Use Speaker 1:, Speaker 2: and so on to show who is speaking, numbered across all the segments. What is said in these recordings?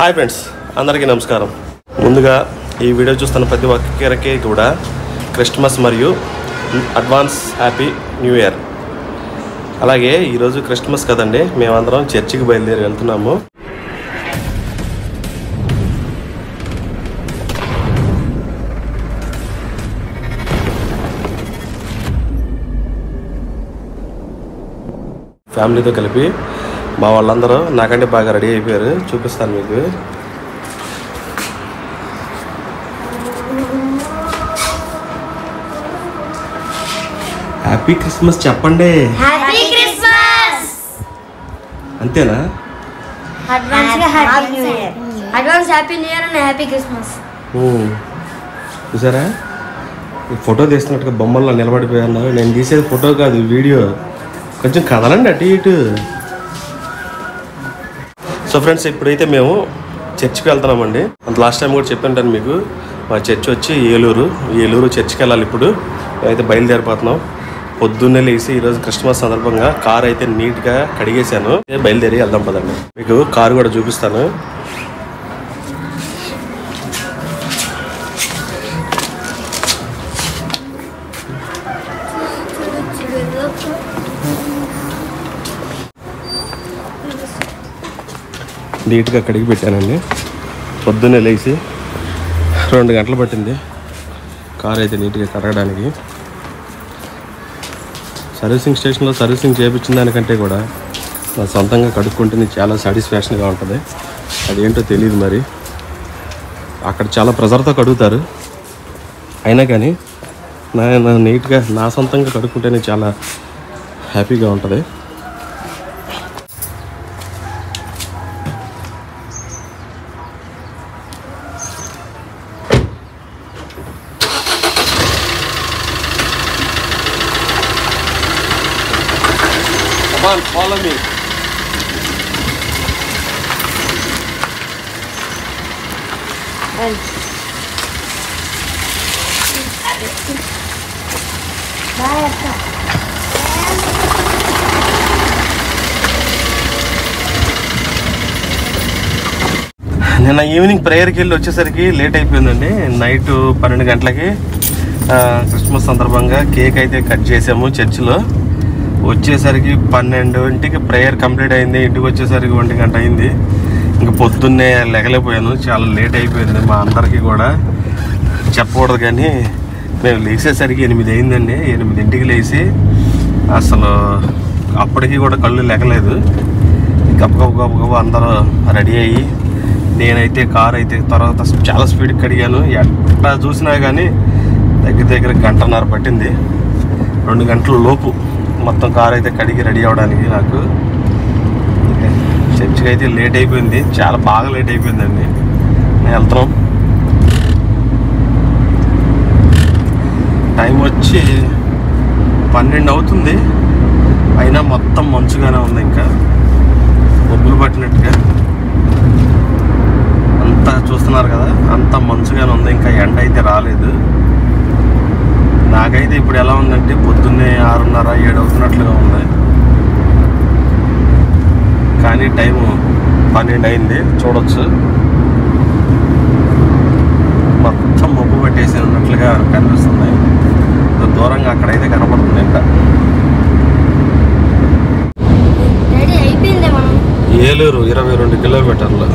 Speaker 1: Hi friends, అందరికీ నమస్కారం. ముందుగా ఈ వీడియో చూస్తున్న ప్రతి ఒక్కరికి కూడా క్రిస్మస్ మరియు అడ్వాన్స్ హ్యాపీ న్యూ ఇయర్. అలాగే ఈరోజు క్రిస్మస్ కదండి, మేమందరం చర్చికి బయలుదేరి వెళ్తున్నాము. ఫ్యామిలీతో కలిపి మా వాళ్ళందరూ నాకంటే బాగా రెడీ అయిపోయారు, చూపిస్తాను మీకు. హ్యాపీ క్రిస్మస్ చెప్పండి.
Speaker 2: Happy Christmas.
Speaker 1: అంతేనా?
Speaker 2: Advance happy new year. Advance happy new year and happy Christmas.
Speaker 1: చూసారా, ఫోటో తీస్తున్నట్టుగా బొమ్మల్లో నిలబడిపోయాను. నేను తీసేది ఫోటో కాదు, వీడియో. కొంచెం కదలండి అటు ఇటు. సో ఫ్రెండ్స్, ఇప్పుడైతే మేము చర్చికి వెళ్తున్నామండి. అంత లాస్ట్ టైం కూడా చెప్పింటాను మీకు. మా చర్చ్ వచ్చి ఏలూరు చర్చికి వెళ్ళాలి. ఇప్పుడు మేమైతే బయలుదేరిపోతున్నాం. పొద్దున్నే లేచి ఈరోజు క్రిస్మస్ సందర్భంగా కార్ అయితే నీట్గా కడిగేశాను. బయలుదేరి వెళ్దాం పదండి. మీకు కారు కూడా చూపిస్తాను. నీట్గా కడిగి పెట్టానండి. పొద్దున్నే లేచి 2 గంటలు పట్టింది కార్ అయితే నీట్గా కడగడానికి. సర్వీసింగ్ స్టేషన్లో సర్వీసింగ్ చేయించిన దానికంటే కూడా నా సొంతంగా కడుక్కుంటే చాలా సాటిస్ఫాక్షన్గా ఉంటుంది. అదేంటో తెలియదు మరి. అక్కడ చాలా ప్రెజర్తో కడుగుతారు, అయినా కానీ నీట్గా నా సొంతంగా కడుక్కుంటేనే చాలా హ్యాపీగా ఉంటుంది. Come on, follow me. నిన్న ఈవినింగ్ ప్రేయర్కి వెళ్ళి వచ్చేసరికి లేట్ అయిపోయిందండి. నైట్ 12 గంటలకి క్రిస్మస్ సందర్భంగా కేక్ అయితే కట్ చేసాము చర్చిలో. వచ్చేసరికి 12ంటికి ప్రేయర్ కంప్లీట్ అయింది. ఇంటికి వచ్చేసరికి 1 గంట అయింది. ఇంకా పొద్దున్నే లెగలేకపోయాను, చాలా లేట్ అయిపోయింది. మా అందరికీ కూడా చెప్పకూడదు కానీ మేము లేచేసరికి 8 అయిందండి. 8ంటికి లేచి అసలు అప్పటికి కూడా కళ్ళు లెగలేదు. గబగబ అందరూ రెడీ అయ్యి, నేనైతే కారు అయితే తర్వాత చాలా స్పీడ్కి కడిగాను. ఎట్లా చూసినా కానీ దగ్గర 1.5 గంట పట్టింది. 2 గంటల లోపు మొత్తం కారు అయితే కడిగి రెడీ అవ్వడానికి. నాకు చర్చికి అయితే లేట్ అయిపోయింది, చాలా బాగా లేట్ అయిపోయిందండి. నేను వెళ్తున్నాం. టైం వచ్చి 12 అవుతుంది, అయినా మొత్తం మంచుగానే ఉంది. ఇంకా మబ్బులు పట్టినట్టుగా అంతా చూస్తున్నారు కదా, అంతా మంచుగానే ఉంది. ఇంకా ఎండ అయితే రాలేదు. నాకైతే ఇప్పుడు ఎలా ఉందంటే పొద్దున్నే 6:30, 7 అవుతున్నట్లుగా ఉంది. కానీ టైము 12 అయింది. చూడొచ్చు, మొత్తం మబ్బు పట్టేసి ఉన్నట్లుగా కనిపిస్తుంది. దూరంగా అక్కడైతే కనపడుతుంది. ఇంకా ఏలూరు 22 కిలోమీటర్లు.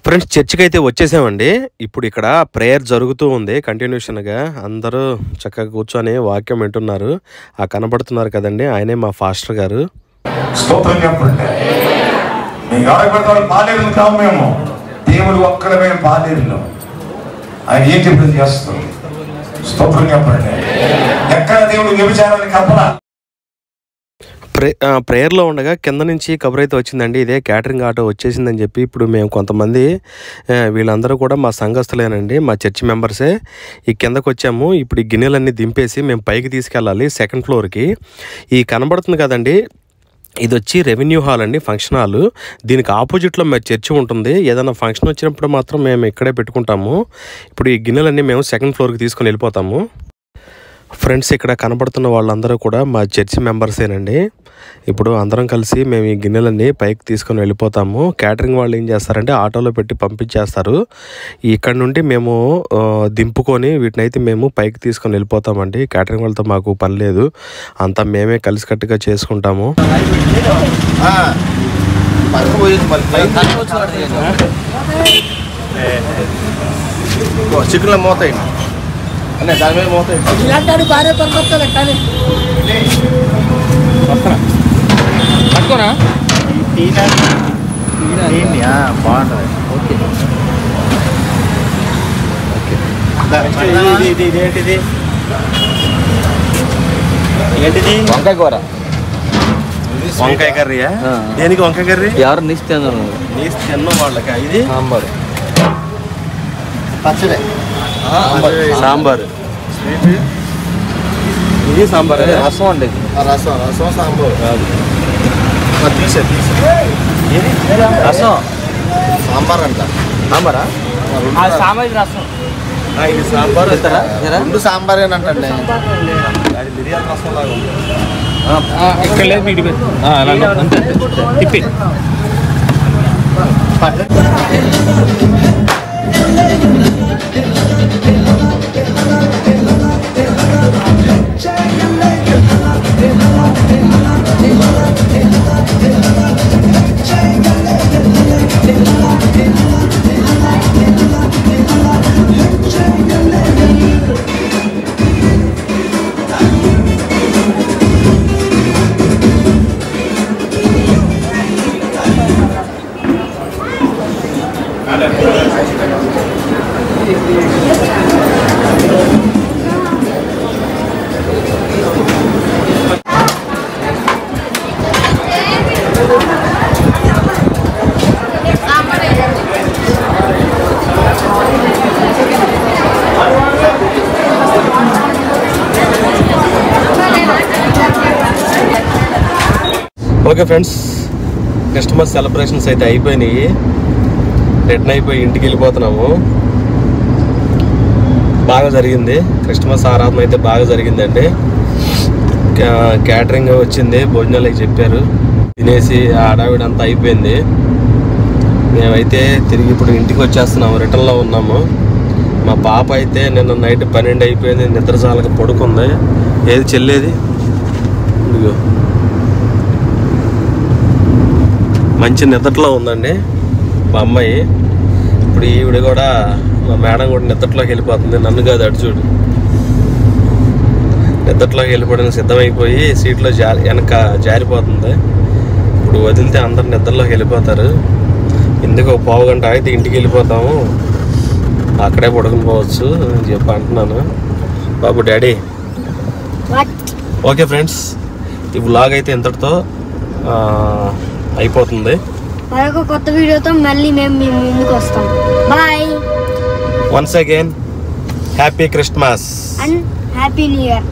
Speaker 1: ఫ్రెండ్స్, చర్చికి అయితే వచ్చేసామండి. ఇప్పుడు ఇక్కడ ప్రేయర్ జరుగుతూ ఉంది కంటిన్యూషన్గా. అందరూ చక్కగా కూర్చొని వాక్యం వింటున్నారు. ఆ కనబడుతున్నారు కదండి, ఆయనే మా ఫాస్టర్ గారు.
Speaker 3: స్తోత్రం చెప్పండి. మీకు బాలేరు కావు, మేము దేవుడు ఒక్కడమే బాలేరులో. ఆయన ఏం చెప్పి చేస్తాం. స్తోత్రం చెప్పండి. ఎక్కడ దేవుడు వ్యభిచారాన్ని కప్పలా.
Speaker 1: ప్రేయర్లో ఉండగా కింద నుంచి కబుర్ అయితే వచ్చిందండి. ఇదే క్యాటరింగ్ ఆటో వచ్చేసిందని చెప్పి. ఇప్పుడు మేము కొంతమంది, వీళ్ళందరూ కూడా మా సంఘస్థులేనండి, మా చర్చ్ మెంబర్సే. ఈ కిందకు వచ్చాము. ఇప్పుడు ఈ గిన్నెలన్నీ దింపేసి మేము పైకి తీసుకెళ్ళాలి 2nd ఫ్లోర్కి. ఈ కనబడుతుంది కదండి, ఇది వచ్చి రెవెన్యూ హాల్ అండి, ఫంక్షన్ హాల్. దీనికి ఆపోజిట్లో మా చర్చి ఉంటుంది. ఏదైనా ఫంక్షన్ వచ్చినప్పుడు మాత్రం మేము ఇక్కడే పెట్టుకుంటాము. ఇప్పుడు ఈ గిన్నెలన్నీ మేము 2nd ఫ్లోర్కి తీసుకొని వెళ్ళిపోతాము. ఫ్రెండ్స్, ఇక్కడ కనబడుతున్న వాళ్ళందరూ కూడా మా చర్చి మెంబర్సేనండి. ఇప్పుడు అందరం కలిసి మేము ఈ గిన్నెలన్నీ పైకి తీసుకొని వెళ్ళిపోతాము. క్యాటరింగ్ వాళ్ళు ఏం చేస్తారంటే ఆటోలో పెట్టి పంపించేస్తారు. ఇక్కడ నుండి మేము దింపుకొని వీటినైతే మేము పైకి తీసుకొని వెళ్ళిపోతామండి. క్యాటరింగ్ వాళ్ళతో మాకు పని లేదు, అంతా మేమే కలిసికట్టుగా చేసుకుంటాము.
Speaker 4: చికెన్లో మోతాయి అన్న, దాని మీద మోతాయి భార్య పనికొస్తుంది కానీ పట్టుకోనా బాగుంటుంది. ఓకే ఏంటిది ఏంటిది? వంకాయ కూర.
Speaker 1: వంకాయ కర్రీయా? దేనికి వంకాయ కర్రీ?
Speaker 4: ఎవరు నీసి
Speaker 1: తిన్న వాళ్ళకి. ఇది
Speaker 4: సాంబారు, పచ్చడి,
Speaker 1: సాంబారు.
Speaker 4: ఇది సాంబార్. రసం అండి, రసం సాంబార్ రసం సాంబార్ అంట. సాంబారా? సాంబార్ రసం.
Speaker 1: ఇది సాంబార్
Speaker 4: ఇస్తారా? రెండు సాంబార్ ఏనంటండి.
Speaker 1: అది బిర్యానీ రసం లాగా ఉంది.
Speaker 4: ఇక్కడ లేదు మీటి తిప్పి
Speaker 1: ఓకే ఫ్రెండ్స్, క్రిస్మస్ సెలబ్రేషన్స్ అయితే అయిపోయినాయి. రిటర్న్ అయిపోయి ఇంటికి వెళ్ళిపోతున్నాము. బాగా జరిగింది క్రిస్మస్ ఆరాధన అయితే, బాగా జరిగిందండి. క్యాటరింగ్ వచ్చింది, భోజనాలు అయితే చెప్పారు, తినేసి ఆడావిడంతా అయిపోయింది. మేమైతే తిరిగి ఇప్పుడు ఇంటికి వచ్చేస్తున్నాము, రిటర్న్లో ఉన్నాము. మా పాప అయితే నిన్న నైట్ 12 అయిపోయింది, నిద్ర చాలక పడుకుంది. ఏది చెల్లేది? ఇదిగో మంచి నిద్రలో ఉందండి మా అమ్మాయి. ఇప్పుడు ఈవిడ కూడా, మా మేడం కూడా నిద్రలోకి వెళ్ళిపోతుంది. నన్ను కాదు, అటు చూడు, నిద్రలోకి వెళ్ళిపోవడానికి సిద్ధమైపోయి సీట్లో వెనక జారిపోతుంది. ఇప్పుడు వదిలితే అందరు నిద్రలోకి వెళ్ళిపోతారు. ఎందుకు 1/2 గంట అయితే ఇంటికి వెళ్ళిపోతాము, అక్కడే పడుకుని పోవచ్చు అని చెప్పి అంటున్నాను. బాబు డాడీ. ఓకే ఫ్రెండ్స్, ఈ వ్లాగ్ అయితే ఇంతటితో అయిపోతుంది.
Speaker 2: మరొక కొత్త వీడియోతో మళ్ళీ మేము మీ ముందుకు వస్తాం. Bye.
Speaker 1: Once again happy Christmas
Speaker 2: and happy new year.